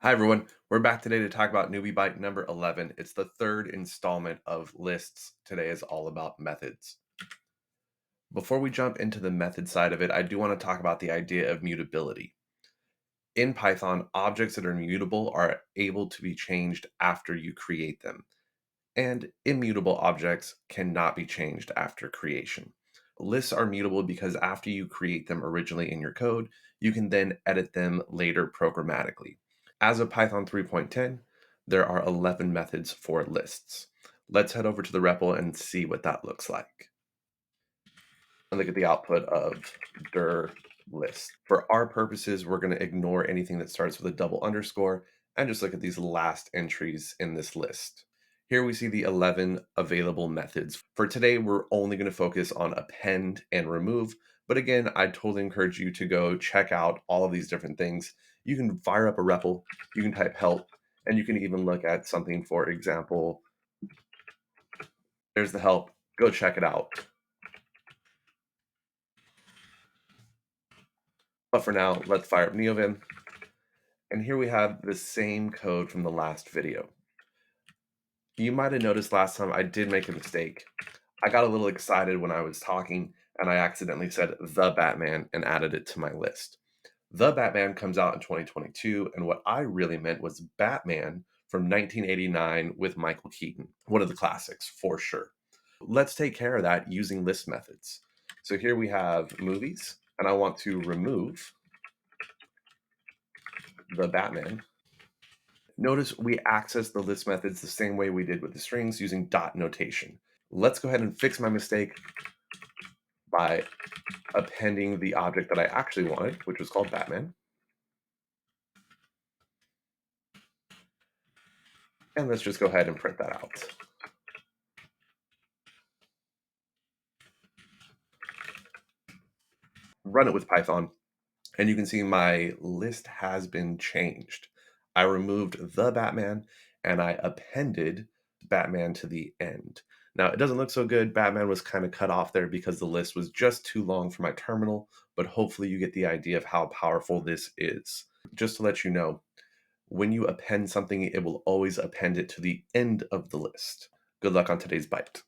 Hi, everyone. We're back today to talk about Newbie Bite number 11. It's the third installment of lists. Today is all about methods. Before we jump into the method side of it, I do want to talk about the idea of mutability. In Python, objects that are mutable are able to be changed after you create them, and immutable objects cannot be changed after creation. Lists are mutable because after you create them originally in your code, you can then edit them later programmatically. As of Python 3.10, there are 11 methods for lists. Let's head over to the REPL and see what that looks like. And look at the output of dir list. For our purposes, we're going to ignore anything that starts with a double underscore and just look at these last entries in this list. Here we see the 11 available methods. For today, we're only going to focus on append and remove. But again, I totally encourage you to go check out all of these different things. You can fire up a REPL, you can type help, and you can even look at something, for example, there's the help, go check it out. But for now, let's fire up NeoVim. And here we have the same code from the last video. You might have noticed last time I did make a mistake. I got a little excited when I was talking and I accidentally said the Batman and added it to my list. The Batman comes out in 2022, and what I really meant was Batman from 1989 with Michael Keaton. One of the classics, for sure. Let's take care of that using list methods. So here we have movies, and I want to remove the Batman. Notice we access the list methods the same way we did with the strings using dot notation. Let's go ahead and fix my mistake by appending the object that I actually wanted, which was called Batman. And let's just go ahead and print that out. Run it with Python, and you can see my list has been changed. I removed the Batman and I appended Batman to the end. Now, it doesn't look so good. Batman was kind of cut off there because the list was just too long for my terminal, but hopefully you get the idea of how powerful this is. Just to let you know, when you append something, it will always append it to the end of the list. Good luck on today's bite.